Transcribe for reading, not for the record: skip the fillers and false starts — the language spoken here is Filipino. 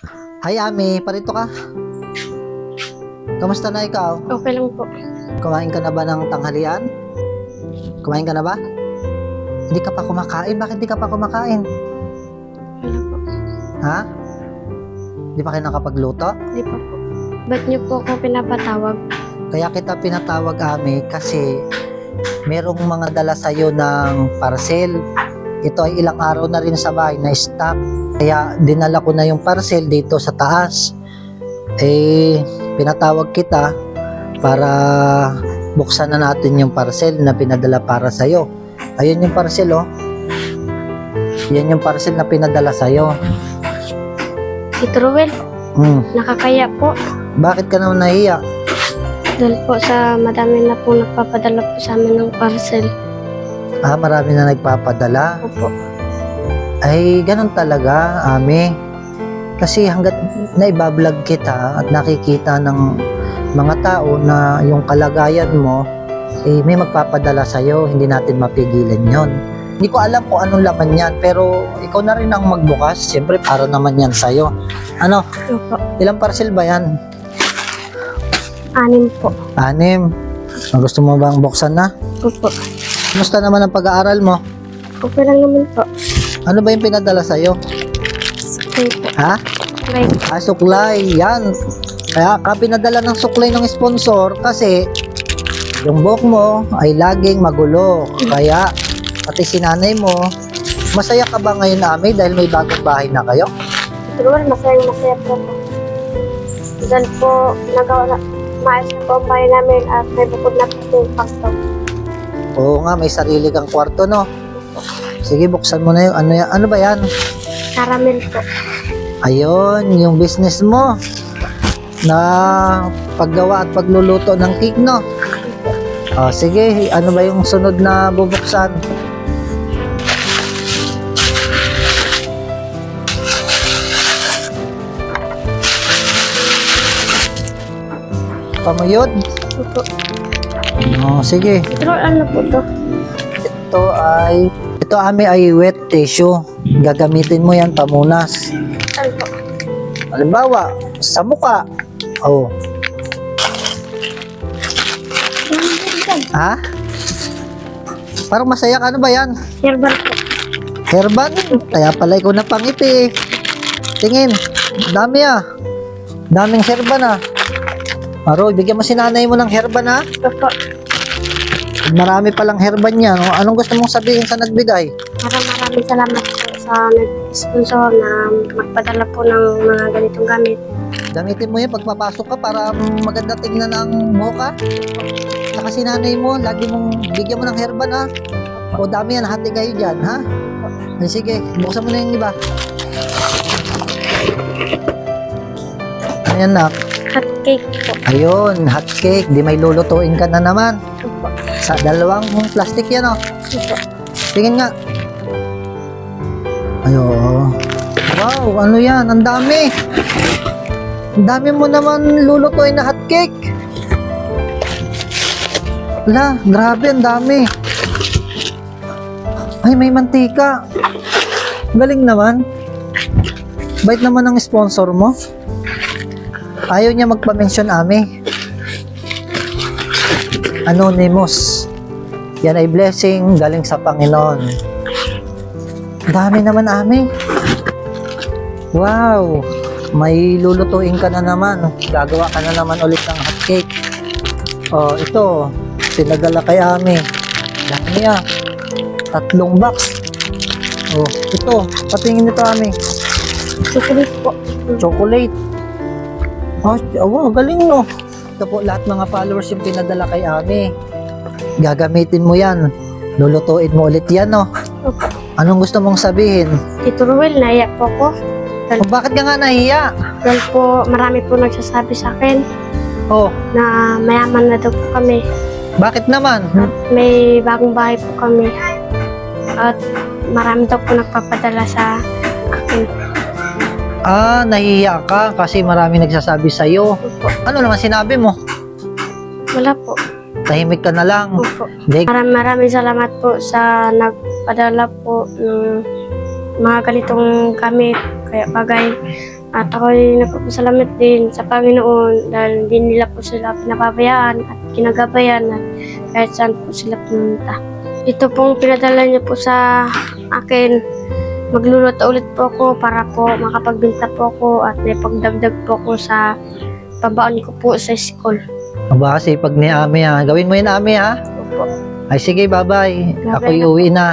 Hi, Ami. Parito ka? Kamusta na ikaw? Okay lang po. Kumain ka na ba ng tanghalian? Kumain ka na ba? Hindi ka pa kumakain? Bakit hindi ka pa kumakain? Wala po. Ha? Hindi pa kayo nakapagluto? Hindi pa po. Ba't niyo po ako pinapatawag? Kaya kita pinatawag, Ami, kasi merong mga dala sa'yo ng parcel. Ito ay ilang araw na rin sa bahay na stock. Kaya dinala ko na yung parcel dito sa taas. Pinatawag kita para buksan na natin yung parcel na pinadala para sa'yo. Ayun yung parcel, oh. Yan yung parcel na pinadala sa'yo. Tito Ruel, nakakaya po. Bakit ka naman nahiya? Dahil po sa madami na po nagpapadala po sa amin ng parcel. Marami na nagpapadala. Opo. Ay, ganun talaga, Ami. Kasi hanggat naibablog kita at nakikita ng mga tao na yung kalagayan mo, may magpapadala sa'yo, hindi natin mapigilan yon. Hindi ko alam kung anong laman yan, pero ikaw na rin ang magbukas. Siyempre, para naman yan sa'yo. Ano? Opo. Ilang parcel ba yan? 6 po. 6. Gusto mo bang buksan na? Opo. Kumusta naman ang pag-aaral mo? Okay lang naman po. Ano ba yung pinadala sa'yo? Okay po. Ha? Okay. Suklay. Yan. Kaya ka pinadala ng suklay ng sponsor kasi yung buhok mo ay laging magulo. Kaya pati si nanay mo, masaya ka ba ngayon, Ami, dahil may bagong bahay na kayo? Tito Ruel, masaya po ako. Dahil po, nagawa na, maayos na po ang bahay namin at may bukod na po yung pakto. Oo nga, may sarili kang kwarto, no? Sige, buksan mo na yung ano yan. Ano ba yan? Caramel po. Ayun, yung business mo na paggawa at pagluluto ng cake, no? Sige, ano ba yung sunod na bubuksan? Pamuyod? Opo. Sige. Tito Ruel, ano po to? Ito, Ami, ay wet tissue. Gagamitin mo yan pamunas. Ano po? Halimbawa, sa mukha. Oh. Ha? Parang masaya ka. Ano ba yan? Herbal po. Herban? Kaya pala ikaw na pangipi. Tingin. Dami daming herban Aroy, bigyan mo si nanay mo ng herban Opo. Marami palang herban yan. Anong gusto mong sabihin sa nagbigay? Maraming salamat po sa nag-sponsor na magpadala po ng mga ganitong gamit. Gamitin mo yan pagpapasok ka para maganda tingnan ang buhok ka. Saka si nanay mo, lagi mong bigyan mo ng herban O dami yan, hati kayo dyan, ha? Sige, buksan mo na yung iba. Ano yan, nak? Hot cake po. Ayun, hot cake. Di may lulutuin ka na naman. Opo. Sa dalawang plastic yan, Opo. Tingin nga. Ayo. Wow, ano yan? Ang dami. Ang dami mo naman lulutuin na hot cake. Ala, grabe, ang dami. Ay, may mantika. Galing naman. Bait naman ang sponsor mo. Ayaw niya magpa-mention, Ami. Anonymous. Yan ay blessing galing sa Panginoon. Dami naman, Ami. Wow. May lulutuin ka na naman. Gagawa ka na naman ulit ng hot cake. Ito. Pinadala kay Ami. Dami 3 box. Ito. Patingin nito, Ami. Chocolate po. Chocolate. Wow, galing, no? Ito po, lahat mga followers yung pinadala kay Ami. Gagamitin mo yan. Lulutuin mo ulit yan, no? Opo. Anong gusto mong sabihin? Tito Ruel, naiyak po ako. Bakit ka nga nahiya? Dahil po, marami po nagsasabi sa akin Oh, na mayaman na daw po kami. bakit naman? At may bagong bahay po kami. At marami daw po nagpapadala sa akin. Nahiya ka kasi marami nagsasabi sa'yo. Opo. Ano naman sinabi mo? Wala po. Tahimik ka na lang. Opo. Hindi. Maraming salamat po sa nagpadala po ng mga ganitong gamit. Kaya bagay, At ako'y nagpapasalamat din sa Panginoon dahil hindi nila po sila pinapabayaan at kinagabayan at kahit saan po sila pumunta. Ito pong pinadala niyo po sa akin, magluluto ulit po ako para po makapagbenta po ako at may pagdagdag po ako sa pambaon ko po sa school. Aba, sipag ni Ami ha. Gawin mo yun, Ami ha. Opo. Ay sige, bye-bye. Bye-bye Ako'y na po. uwi na.